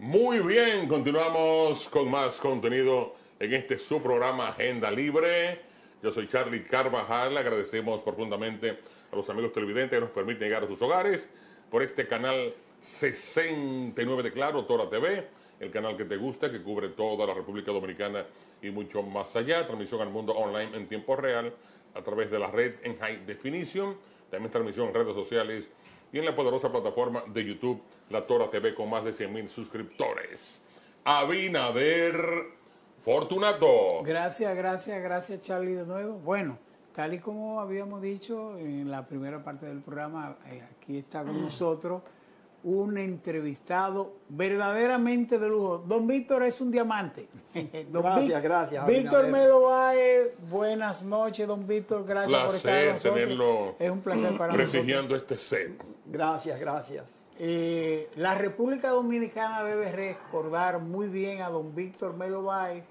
Muy bien, continuamos con más contenido en este su programa Agenda Libre. Yo soy Charlie Carvajal, agradecemos profundamente a los amigos televidentes que nos permiten llegar a sus hogares por este canal 69 de Claro, Tora TV, el canal que te gusta, que cubre toda la República Dominicana y mucho más allá. Transmisión al mundo online en tiempo real a través de la red en High Definition, también transmisión en redes sociales y en la poderosa plataforma de YouTube, La Tora TV, con más de 100,000 suscriptores. Abinader Fortunato. Gracias Charlie de nuevo. Bueno, tal y como habíamos dicho en la primera parte del programa, aquí está con nosotros un entrevistado verdaderamente de lujo. Don Víctor es un diamante. Gracias. Víctor Melo Báez, buenas noches, don Víctor. Gracias por estar con nosotros. Tenerlo es un placer para prestigiando nosotros. este set. Gracias. La República Dominicana debe recordar muy bien a don Víctor Melo Báez,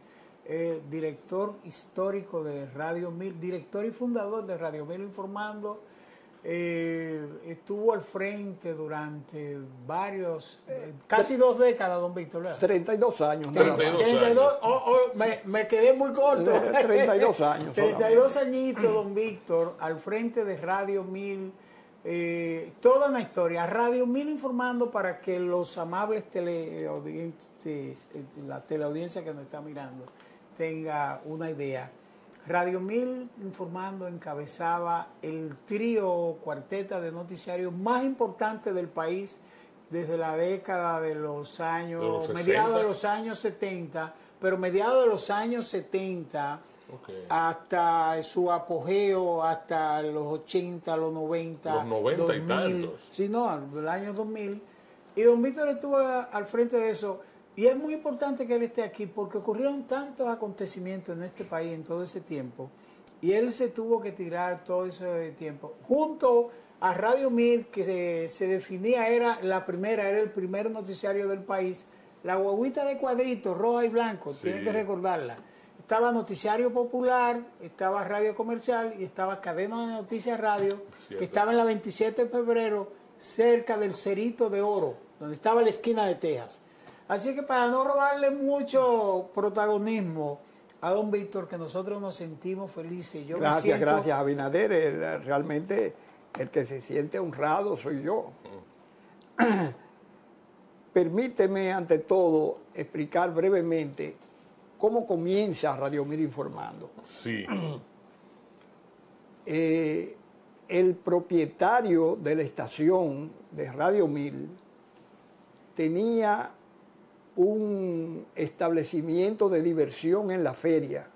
director histórico de Radio 1000, director y fundador de Radio 1000 Informando. Estuvo al frente durante casi 2 décadas, don Víctor, ¿verdad? 32 años. 32 me quedé muy corto. 32 años. 32 añitos, don Víctor, al frente de Radio 1000. Toda una historia. Radio 1000 Informando, para que los amables teleaudientes, la teleaudiencia que nos está mirando, tenga una idea. Radio 1000 Informando encabezaba el trío cuarteta de noticiarios más importante del país desde la década de los años, mediados de los años 70, pero mediados de los años 70 hasta su apogeo, hasta los 80, los 90, los 90 2000, y tantos. Sí, no, el año 2000. Y don Víctor estuvo al frente de eso. Y es muy importante que él esté aquí porque ocurrieron tantos acontecimientos en este país en todo ese tiempo. Y él se tuvo que tirar todo ese tiempo. Junto a Radio 1000, que se definía, era el primer noticiario del país. La guaguita de cuadritos, roja y blanco, sí. Tienen que recordarla. Estaba Noticiario Popular, estaba Radio Comercial y estaba Cadena de Noticias Radio, que estaba en la 27 de febrero, cerca del Cerrito de Oro, donde estaba la esquina de Texas. Así que para no robarle mucho protagonismo a don Víctor, que nosotros nos sentimos felices. Gracias, Abinader. Realmente el que se siente honrado soy yo. Permíteme, ante todo, explicar brevemente cómo comienza Radio 1000 Informando. Sí. El propietario de la estación de Radio 1000 tenía un establecimiento de diversión en la feria,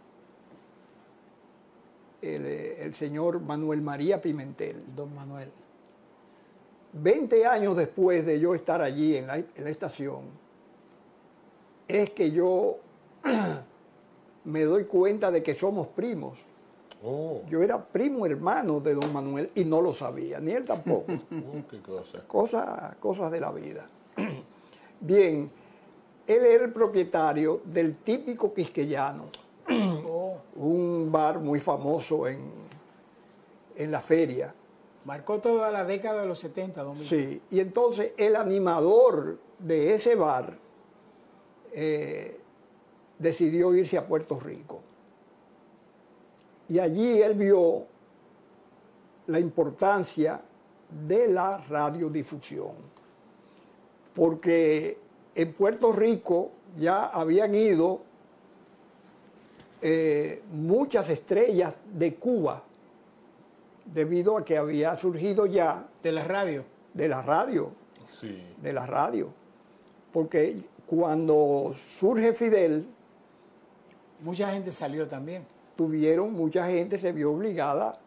el señor Manuel María Pimentel. Don Manuel. 20 años después de yo estar allí en la estación, es que yo me doy cuenta de que somos primos. Yo era primo hermano de don Manuel y no lo sabía, ni él tampoco. Qué cosa. Cosas de la vida. Bien, él era el propietario del Típico Quisqueyano, un bar muy famoso en la feria. Marcó toda la década de los 70, don Víctor. Sí, y entonces el animador de ese bar decidió irse a Puerto Rico. Y allí él vio la importancia de la radiodifusión, porque en Puerto Rico ya habían ido muchas estrellas de Cuba, debido a que había surgido ya... ¿De la radio? De la radio. Sí. De la radio. Porque cuando surge Fidel... Mucha gente salió también. Mucha gente se vio obligada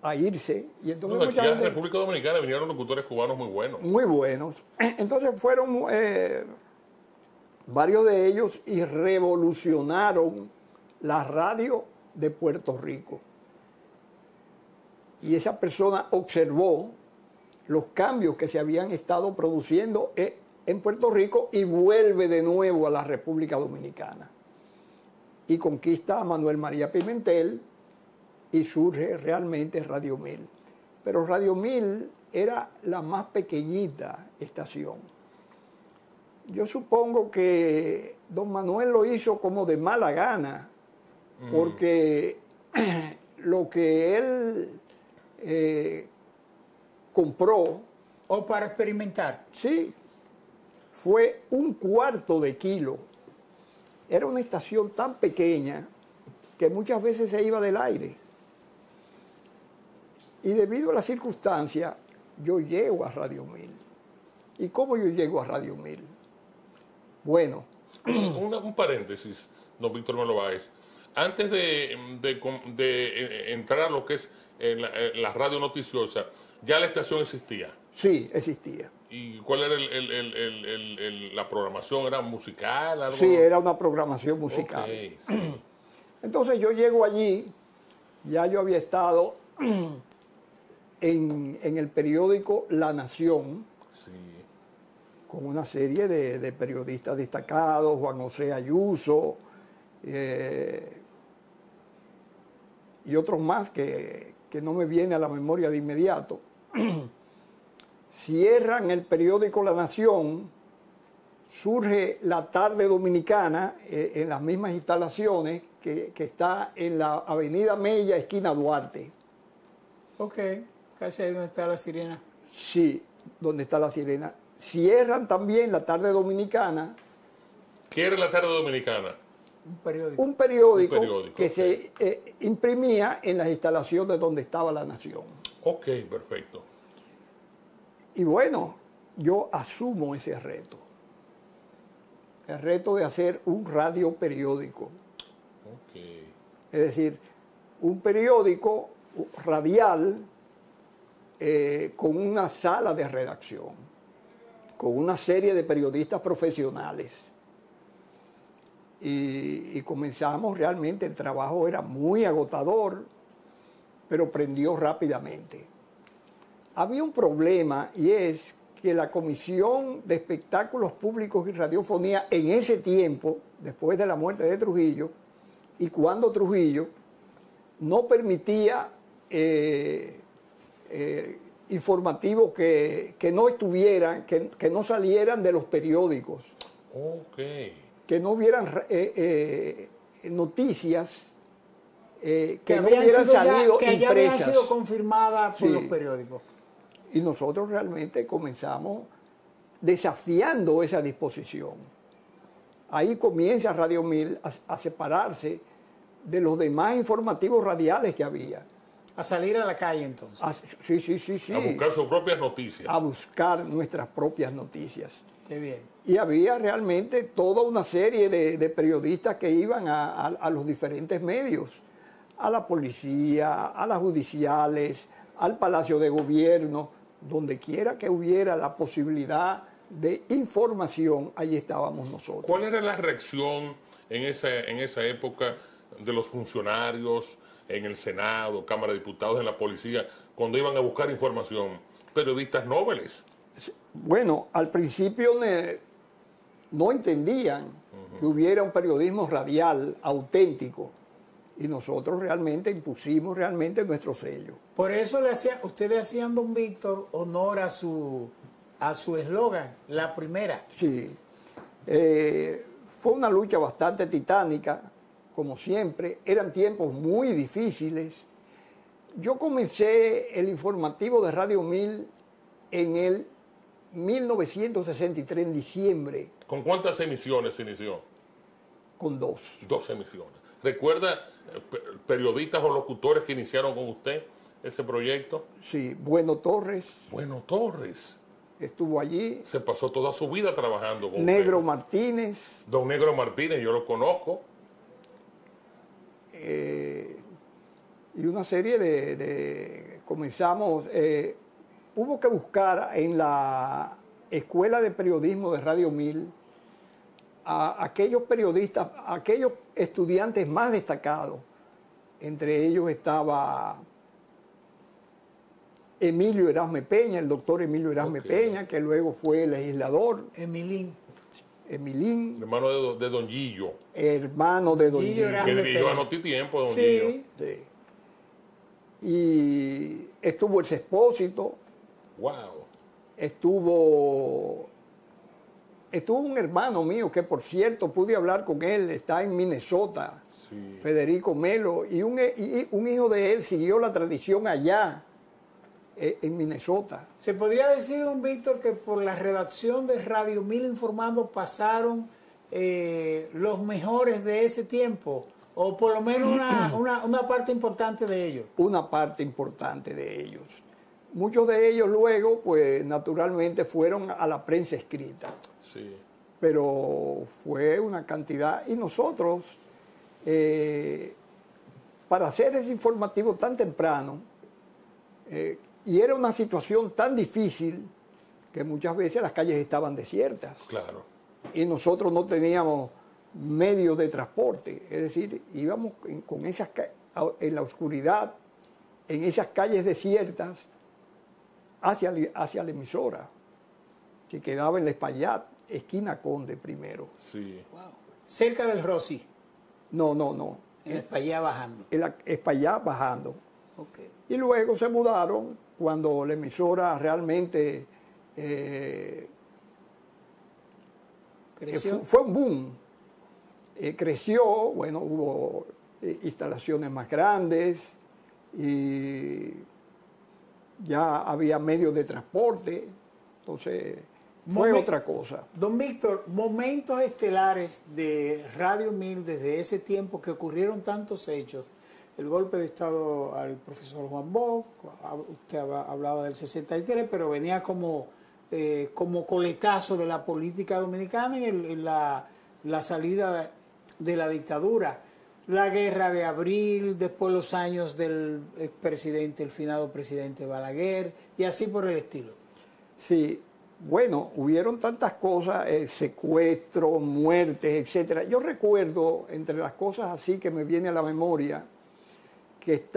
a irse. Y entonces aquí en la República Dominicana vinieron locutores cubanos muy buenos. Muy buenos. Entonces fueron varios de ellos y revolucionaron la radio de Puerto Rico. Y esa persona observó los cambios que se habían estado produciendo en Puerto Rico y vuelve de nuevo a la República Dominicana. Y conquista a Manuel María Pimentel y surge realmente Radio 1000. Pero Radio 1000 era la más pequeñita estación. Yo supongo que don Manuel lo hizo como de mala gana, porque lo que él compró, O para experimentar. sí, fue 1/4 de kilo. Era una estación tan pequeña que muchas veces se iba del aire. Y debido a la circunstancia, yo llego a Radio 1000. ¿Y cómo yo llego a Radio 1000? Bueno, Un paréntesis, don Víctor Melo Báez. Antes de entrar a lo que es la radio noticiosa, ya la estación existía. sí, existía. ¿Y cuál era la programación? ¿Era musical? Algo? Sí, era una programación musical. Ok, sí. Entonces yo llego allí, ya yo había estado en el periódico La Nación, Sí. con una serie de periodistas destacados, Juan José Ayuso y otros más que no me viene a la memoria de inmediato. Cierran el periódico La Nación, surge La Tarde Dominicana en las mismas instalaciones que está en la Avenida Mella, esquina Duarte. Ok, casi ahí donde está la sirena. Sí, donde está La Sirena. Cierran también La Tarde Dominicana, ¿Qué era la tarde dominicana? Un periódico. un periódico, Un periódico, que ok. se imprimía en las instalaciones donde estaba La Nación. Ok, perfecto. Y bueno, yo asumo ese reto. El reto de hacer un radio periódico. Ok. Es decir, un periódico radial con una sala de redacción, con una serie de periodistas profesionales. Y comenzamos realmente, el trabajo era muy agotador, pero prendió rápidamente. Había un problema y es que la Comisión de Espectáculos Públicos y Radiofonía en ese tiempo, después de la muerte de Trujillo, y cuando Trujillo, no permitía informativos que no estuvieran, que no salieran de los periódicos, Ok. que no hubieran noticias que no habían hubieran sido ya- salido que ya habían impresas. sido confirmadas por Sí. los periódicos. Y nosotros realmente comenzamos desafiando esa disposición. Ahí comienza Radio 1000 a separarse de los demás informativos radiales que había. A salir a la calle entonces. Sí. A buscar sus propias noticias. A buscar nuestras propias noticias. Qué bien. Y había realmente toda una serie de periodistas que iban a los diferentes medios, a la policía, a las judiciales, al Palacio de Gobierno, donde quiera que hubiera la posibilidad de información, allí estábamos nosotros. ¿Cuál era la reacción en esa época de los funcionarios en el Senado, Cámara de Diputados, en la policía, cuando iban a buscar información? Periodistas nobles. Bueno, al principio no entendían que hubiera un periodismo radial auténtico y nosotros realmente impusimos realmente nuestro sello. Por eso ustedes hacían, don Víctor, honor a su eslogan, la primera. Sí, fue una lucha bastante titánica, como siempre, eran tiempos muy difíciles. Yo comencé el informativo de Radio 1000 en el 1963, en diciembre, ¿Con cuántas emisiones se inició? con 2. 2 emisiones. ¿Recuerda periodistas o locutores que iniciaron con usted ese proyecto? Sí, Bueno Torres Bueno, Torres. estuvo allí, Se pasó toda su vida trabajando con Negro usted. Martínez, Don Negro Martínez, yo lo conozco. y una serie comenzamos, hubo que buscar en la Escuela de Periodismo de Radio 1000 a aquellos periodistas, a aquellos estudiantes más destacados. Entre ellos estaba Emilio Erasme Peña, el doctor Emilio Erasme Ok. Peña, que luego fue legislador, Emilín. Emilín, Hermano de Don Gillo, hermano de Don Gillo Gillo. era- que Erasme dirigió a Peña. Notitiempo, Don Gillo. Sí. Sí. Y estuvo el Cespósito, Wow. estuvo Estuvo un hermano mío que, por cierto, pude hablar con él, está en Minnesota, Sí. Federico Melo, y un hijo de él siguió la tradición allá, en Minnesota. ¿Se podría decir, don Víctor, que por la redacción de Radio 1000 Informando pasaron los mejores de ese tiempo? O por lo menos una parte importante de ellos. Una parte importante de ellos. Muchos de ellos luego, pues naturalmente fueron a la prensa escrita. Sí. Pero fue una cantidad. Y nosotros, para hacer ese informativo tan temprano, y era una situación tan difícil que muchas veces las calles estaban desiertas. Claro. Y nosotros no teníamos medios de transporte. Es decir, íbamos en la oscuridad, en esas calles desiertas, hacia la emisora, que quedaba en La Espaillat, esquina Conde primero. Sí. Wow. Cerca del Rossi. No. En Espaillat bajando. En La Espaillat bajando. Okay. Y luego se mudaron cuando la emisora realmente ¿Creció? fue un boom. Creció, bueno, hubo instalaciones más grandes y ya había medios de transporte, entonces fue otra cosa. Don Víctor, momentos estelares de Radio 1000 desde ese tiempo que ocurrieron tantos hechos. El golpe de Estado al profesor Juan Bosch, usted hablaba del 63, pero venía como coletazo de la política dominicana en la salida de la dictadura. La guerra de abril, después los años del expresidente, el finado presidente Balaguer, y así por el estilo. Sí, bueno, hubieron tantas cosas, secuestros, muertes, etcétera. Yo recuerdo, entre las cosas así que me viene a la memoria, que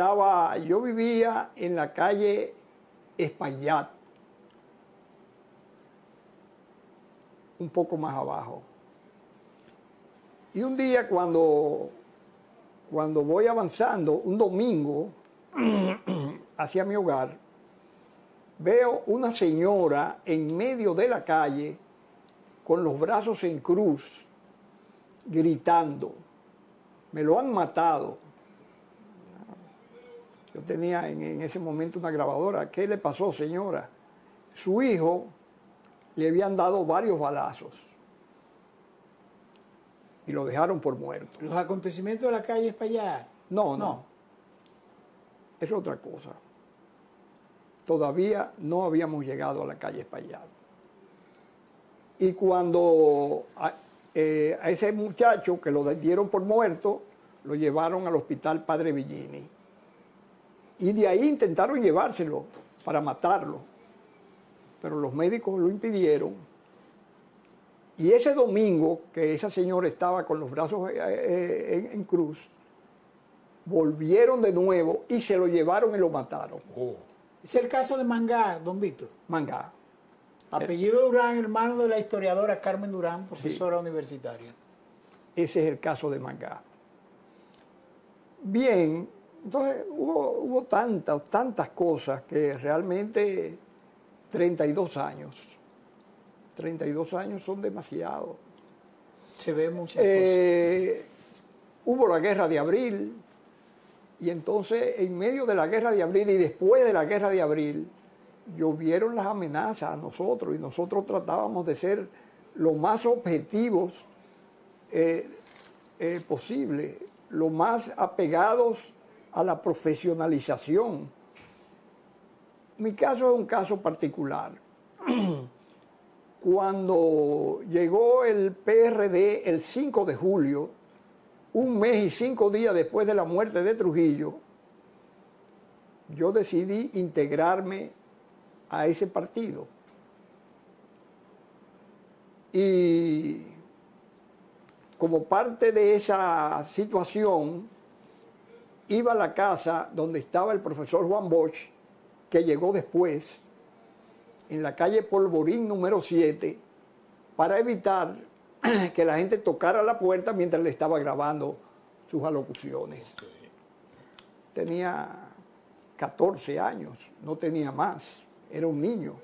yo vivía en la calle Espaillat, un poco más abajo. Y un día cuando voy avanzando, un domingo, hacia mi hogar, veo una señora en medio de la calle con los brazos en cruz, gritando, me lo han matado. Yo tenía en ese momento una grabadora. ¿Qué le pasó, señora? Su hijo le habían dado varios balazos y lo dejaron por muerto. ¿Los acontecimientos de la calle Espaillat? No. Es otra cosa. Todavía no habíamos llegado a la calle Espaillat. Y cuando a ese muchacho que lo dieron por muerto, lo llevaron al hospital Padre Villini. Y de ahí intentaron llevárselo para matarlo. Pero los médicos lo impidieron. Y ese domingo, que esa señora estaba con los brazos en cruz, volvieron de nuevo y se lo llevaron y lo mataron. Oh. Es el caso de Mangá, don Víctor. Mangá. Apellido Durán, hermano de la historiadora Carmen Durán, profesora universitaria. Ese es el caso de Mangá. Bien, entonces hubo tantas cosas que realmente 32 años. 32 años son demasiado. Se ve muchas cosas. Hubo la guerra de abril, y entonces en medio de la guerra de abril y después de la guerra de abril, llovieron las amenazas a nosotros y nosotros tratábamos de ser lo más objetivos posible, lo más apegados a la profesionalización. Mi caso es un caso particular. Cuando llegó el PRD el 5 de julio, un mes y 5 días después de la muerte de Trujillo, yo decidí integrarme a ese partido. Y como parte de esa situación, iba a la casa donde estaba el profesor Juan Bosch, que llegó después, en la calle Polvorín número 7, para evitar que la gente tocara la puerta mientras le estaba grabando sus alocuciones. Tenía 14 años, no tenía más, era un niño.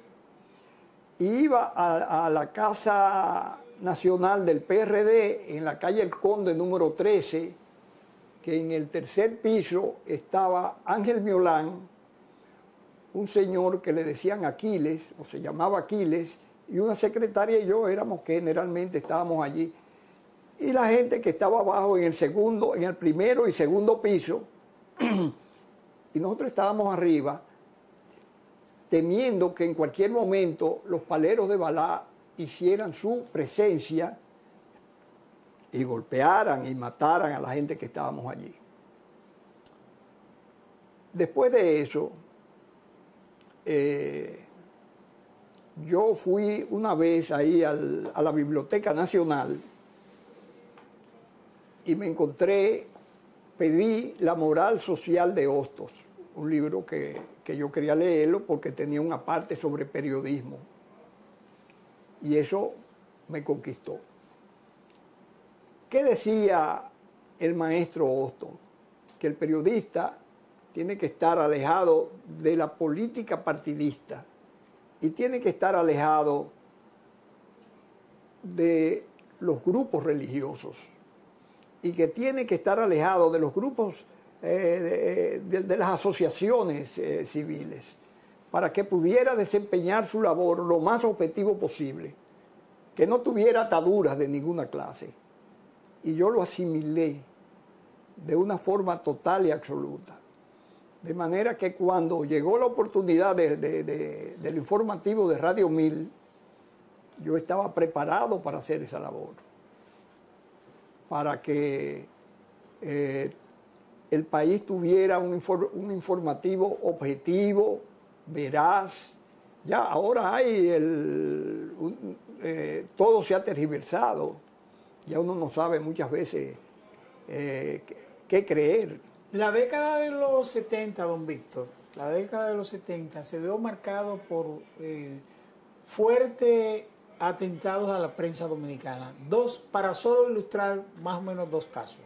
iba a la Casa Nacional del PRD en la calle El Conde número 13, que en el tercer piso estaba Ángel Miolán, un señor que le decían Aquiles, o se llamaba Aquiles, y una secretaria y yo éramos que generalmente estábamos allí. Y la gente que estaba abajo en el primero y segundo piso, y nosotros estábamos arriba, temiendo que en cualquier momento los paleros de Balá hicieran su presencia y golpearan y mataran a la gente que estábamos allí. Después de eso, yo fui una vez ahí a la Biblioteca Nacional y me encontré, pedí La moral social de Hostos, un libro que yo quería leerlo porque tenía una parte sobre periodismo. Y eso me conquistó. ¿Qué decía el maestro Hostos? Que el periodista tiene que estar alejado de la política partidista y tiene que estar alejado de los grupos religiosos y que tiene que estar alejado de los grupos de las asociaciones civiles para que pudiera desempeñar su labor lo más objetivo posible, que no tuviera ataduras de ninguna clase. Y yo lo asimilé de una forma total y absoluta. De manera que cuando llegó la oportunidad del informativo de Radio 1000, yo estaba preparado para hacer esa labor, para que el país tuviera un informativo objetivo, veraz. Ya ahora hay todo se ha tergiversado, ya uno no sabe muchas veces qué creer. La década de los 70, don Víctor, la década de los 70 se vio marcado por fuertes atentados a la prensa dominicana. Para solo ilustrar más o menos dos casos.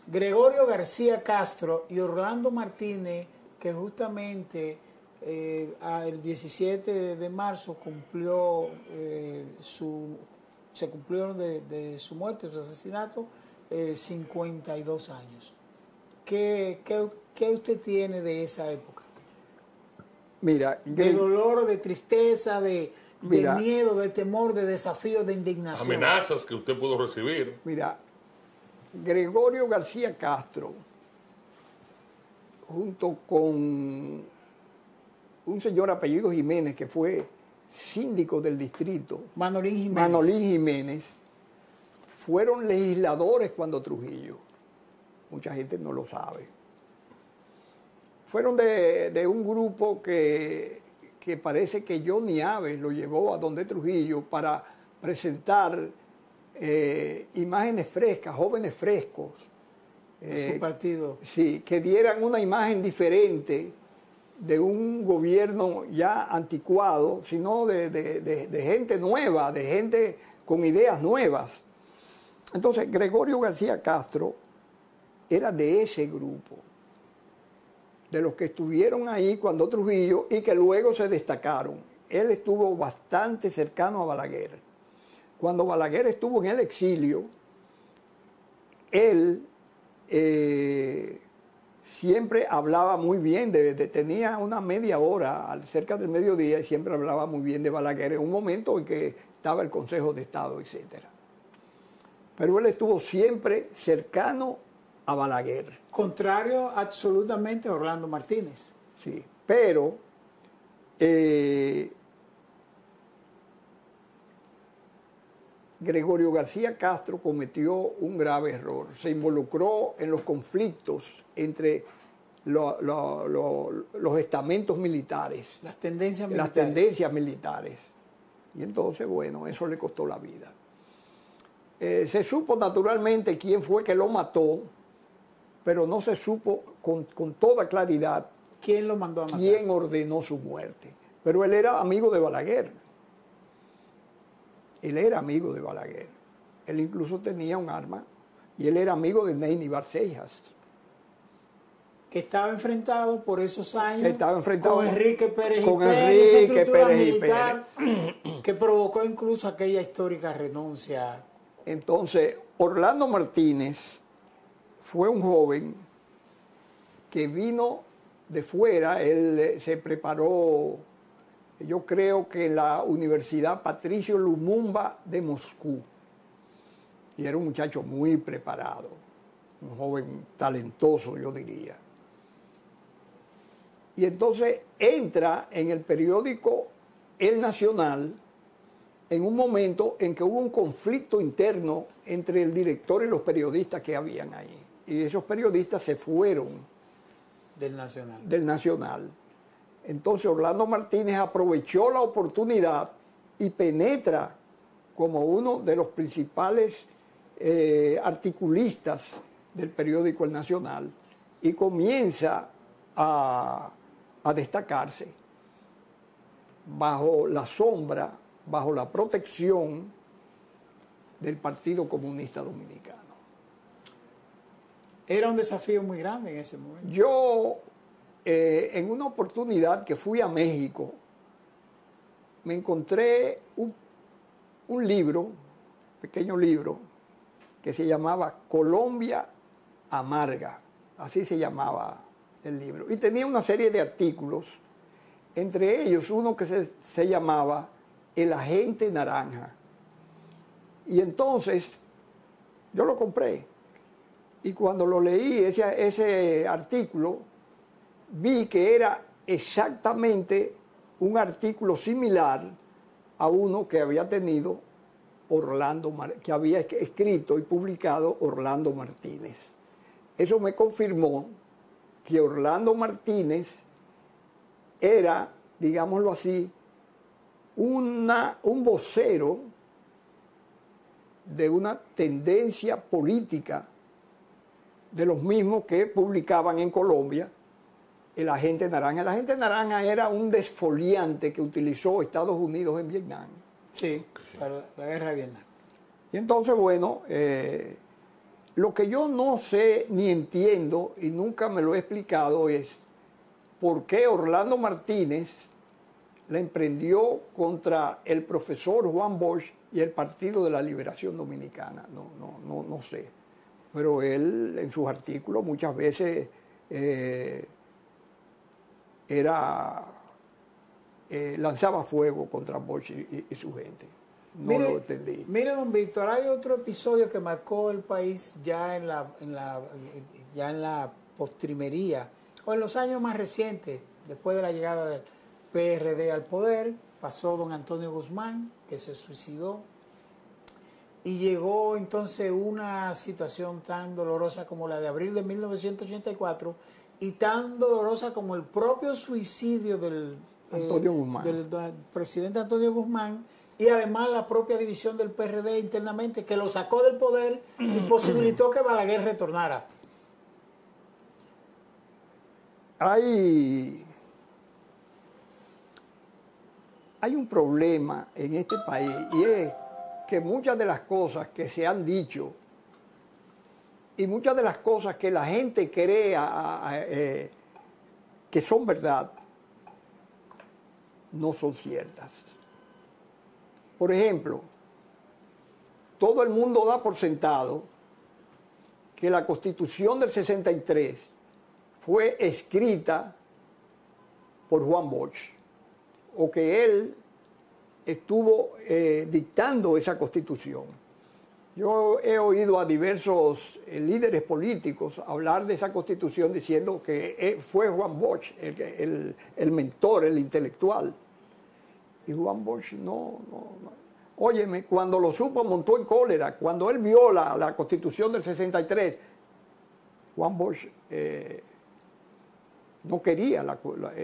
Gregorio García Castro y Orlando Martínez, que justamente el 17 de marzo se cumplieron de su muerte, su asesinato, 52 años. ¿Qué usted tiene de esa época? Mira, de dolor, de tristeza, de miedo, de temor, de desafío, de indignación. Amenazas que usted pudo recibir. Mira, Gregorio García Castro, junto con un señor apellido Jiménez, que fue síndico del distrito, Manolín Jiménez, fueron legisladores cuando Trujillo. Mucha gente no lo sabe. Fueron de un grupo que parece que Johnny Aves lo llevó a donde Trujillo para presentar imágenes frescas, jóvenes frescos. Su partido. Sí, que dieran una imagen diferente de un gobierno ya anticuado, sino de gente nueva, de gente con ideas nuevas. Entonces, Gregorio García Castro era de ese grupo, de los que estuvieron ahí cuando Trujillo y que luego se destacaron. Él estuvo bastante cercano a Balaguer. Cuando Balaguer estuvo en el exilio, él siempre hablaba muy bien, tenía una media hora cerca del mediodía y siempre hablaba muy bien de Balaguer en un momento en que estaba el Consejo de Estado, etc. Pero él estuvo siempre cercano a Balaguer. Contrario absolutamente a Orlando Martínez. Sí, pero Gregorio García Castro cometió un grave error. Se involucró en los conflictos entre los estamentos militares. Las tendencias militares. Las tendencias militares. Y entonces, bueno, eso le costó la vida. Se supo naturalmente quién fue que lo mató, pero no se supo con toda claridad quién lo mandó a matar, quién ordenó su muerte. Pero él era amigo de Balaguer. Él era amigo de Balaguer. Él incluso tenía un arma y él era amigo de Neyni Barcejas. Que estaba enfrentado por esos años con Enrique Pérez con y Pérez, Enrique esa estructura Pérez y militar Pérez. Que provocó incluso aquella histórica renuncia. Entonces, Orlando Martínez fue un joven que vino de fuera. Él se preparó, yo creo que en la Universidad Patricio Lumumba de Moscú. Y era un muchacho muy preparado, un joven talentoso, yo diría. Y entonces entra en el periódico El Nacional en un momento en que hubo un conflicto interno entre el director y los periodistas que habían ahí. Y esos periodistas se fueron Del Nacional. Del Nacional. Entonces Orlando Martínez aprovechó la oportunidad y penetra como uno de los principales articulistas del periódico El Nacional y comienza a destacarse bajo la sombra, bajo la protección del Partido Comunista Dominicano. Era un desafío muy grande en ese momento. Yo, en una oportunidad que fui a México, me encontré un libro, pequeño libro, que se llamaba Colombia Amarga, así se llamaba el libro. Y tenía una serie de artículos, entre ellos uno que se llamaba El Agente Naranja. Y entonces yo lo compré. Y cuando lo leí, ese artículo, vi que era exactamente un artículo similar a uno que había tenido que había escrito y publicado Orlando Martínez. Eso me confirmó que Orlando Martínez era, digámoslo así, un vocero de una tendencia política de los mismos que publicaban en Colombia el Agente Naranja. El Agente Naranja era un desfoliante que utilizó Estados Unidos en Vietnam. Sí, para la guerra de Vietnam. Y entonces, bueno, lo que yo no sé ni entiendo y nunca me lo he explicado es por qué Orlando Martínez la emprendió contra el profesor Juan Bosch y el Partido de la Liberación Dominicana. No sé. Pero él en sus artículos muchas veces lanzaba fuego contra Bosch y su gente. No lo entendí. Mire, don Víctor, hay otro episodio que marcó el país ya en la postrimería, o en los años más recientes, después de la llegada del PRD al poder. Pasó don Antonio Guzmán, que se suicidó, y llegó entonces una situación tan dolorosa como la de abril de 1984 y tan dolorosa como el propio suicidio del presidente Antonio Guzmán, y además la propia división del PRD internamente, que lo sacó del poder y posibilitó que Balaguer retornara. Hay un problema en este país, y es que muchas de las cosas que se han dicho y muchas de las cosas que la gente crea que son verdad, no son ciertas. Por ejemplo, todo el mundo da por sentado que la Constitución del 63 fue escrita por Juan Bosch, o que él estuvo dictando esa Constitución. Yo he oído a diversos líderes políticos hablar de esa Constitución diciendo que fue Juan Bosch el mentor, el intelectual. Y Juan Bosch no. Óyeme, cuando lo supo montó en cólera. Cuando él vio la Constitución del 63, Juan Bosch no quería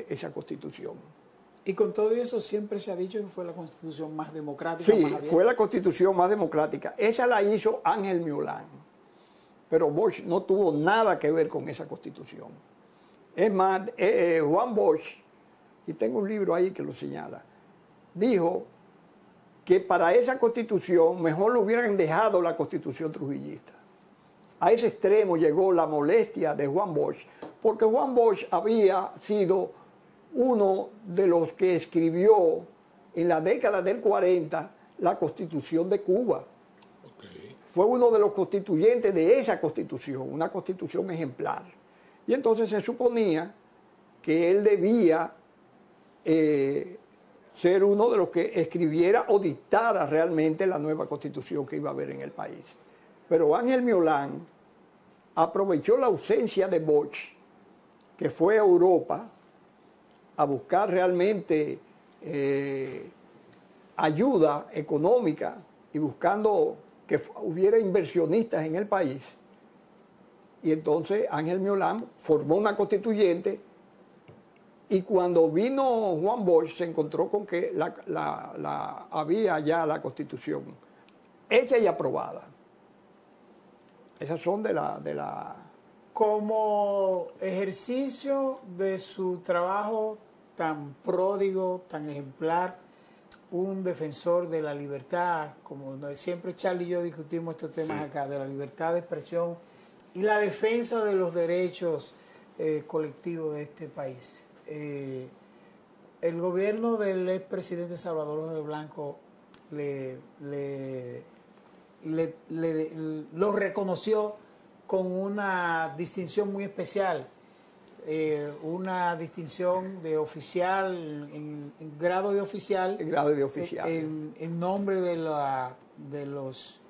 esa Constitución. Y con todo eso siempre se ha dicho que fue la Constitución más democrática. Sí, más fue la Constitución más democrática. Esa la hizo Ángel Miolán. Pero Bosch no tuvo nada que ver con esa Constitución. Es más, Juan Bosch, y tengo un libro ahí que lo señala, dijo que para esa Constitución mejor lo hubieran dejado la Constitución trujillista. A ese extremo llegó la molestia de Juan Bosch, porque Juan Bosch había sido uno de los que escribió en la década del 40 la Constitución de Cuba. Okay. Fue uno de los constituyentes de esa Constitución, una Constitución ejemplar. Y entonces se suponía que él debía ser uno de los que escribiera o dictara realmente la nueva Constitución que iba a haber en el país. Pero Ángel Miolán aprovechó la ausencia de Bosch, que fue a Europa a buscar realmente ayuda económica y buscando que hubiera inversionistas en el país. Y entonces Ángel Miolán formó una constituyente y cuando vino Juan Bosch se encontró con que había ya la constitución hecha y aprobada. Esas son de la... Como ejercicio de su trabajo tan pródigo, tan ejemplar, un defensor de la libertad, como siempre Charlie y yo discutimos estos temas acá, de la libertad de expresión y la defensa de los derechos colectivos de este país. El gobierno del expresidente Salvador Jorge Blanco lo reconoció con una distinción muy especial, una distinción de oficial, en grado de oficial, en nombre de los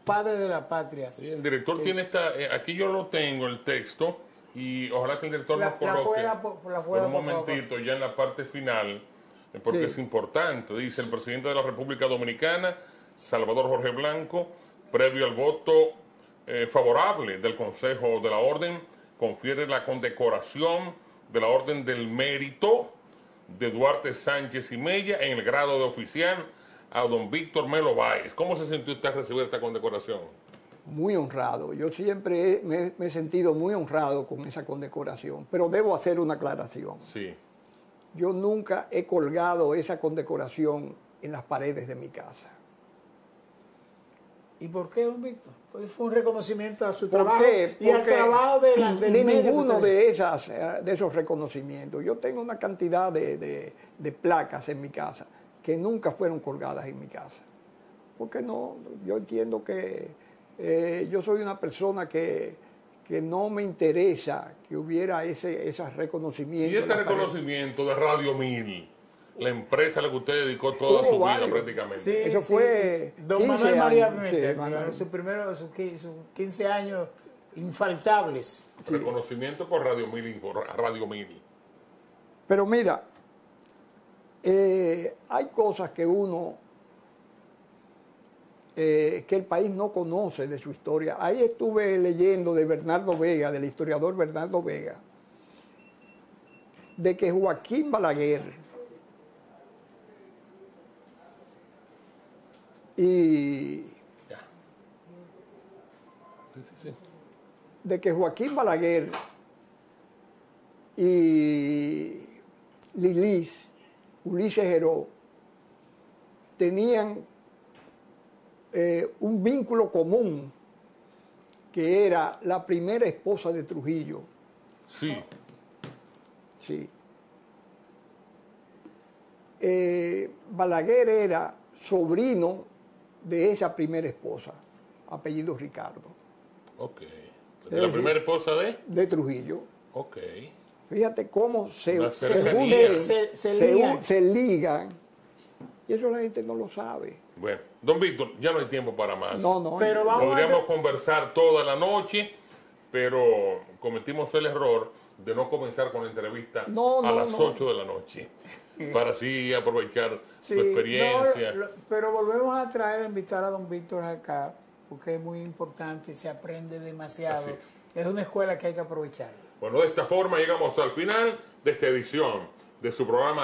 padres de la patria. Sí, el director tiene aquí yo lo tengo, el texto, y ojalá que el director nos coloque por un momentito ya en la parte final, porque es importante. Dice el presidente de la República Dominicana, Salvador Jorge Blanco, previo al voto favorable del Consejo de la Orden, confiere la condecoración de la Orden del Mérito de Duarte Sánchez y Mella en el grado de oficial a don Víctor Melo Báez. ¿Cómo se sintió usted al recibir esta condecoración? Muy honrado. Yo siempre me he sentido muy honrado con esa condecoración, pero debo hacer una aclaración. Sí. Yo nunca he colgado esa condecoración en las paredes de mi casa. ¿Y por qué, don Víctor? Pues fue un reconocimiento a su trabajo y al trabajo del ninguno de esos reconocimientos. Yo tengo una cantidad de placas en mi casa que nunca fueron colgadas en mi casa. Porque no, yo entiendo que yo soy una persona que no me interesa que hubiera ese reconocimiento. ¿Y este reconocimiento de Radio 1000? La empresa a la que usted dedicó toda su vida prácticamente. Sí, eso fue don Manuel María Pimentel, sus 15 años infaltables. Reconocimiento por Radio 1000. Pero mira, hay cosas que que el país no conoce de su historia. Ahí estuve leyendo de Bernardo Vega, del historiador Bernardo Vega, de que Joaquín Balaguer de que Joaquín Balaguer y Ulises Heró tenían un vínculo común, que era la primera esposa de Trujillo. Sí. Sí. Balaguer era sobrino de esa primera esposa, apellido Ricardo. Ok. ¿De la primera esposa de? De Trujillo. Ok. Fíjate cómo se ligan. Y eso la gente no lo sabe. Bueno, don Víctor, ya no hay tiempo para más. No. Pero podríamos conversar toda la noche, pero cometimos el error de no comenzar con la entrevista a las 8 de la noche. Para así aprovechar su experiencia. Pero volvemos a invitar a don Víctor acá, porque es muy importante, se aprende demasiado. Es una escuela que hay que aprovechar. Bueno, de esta forma llegamos al final de esta edición de su programa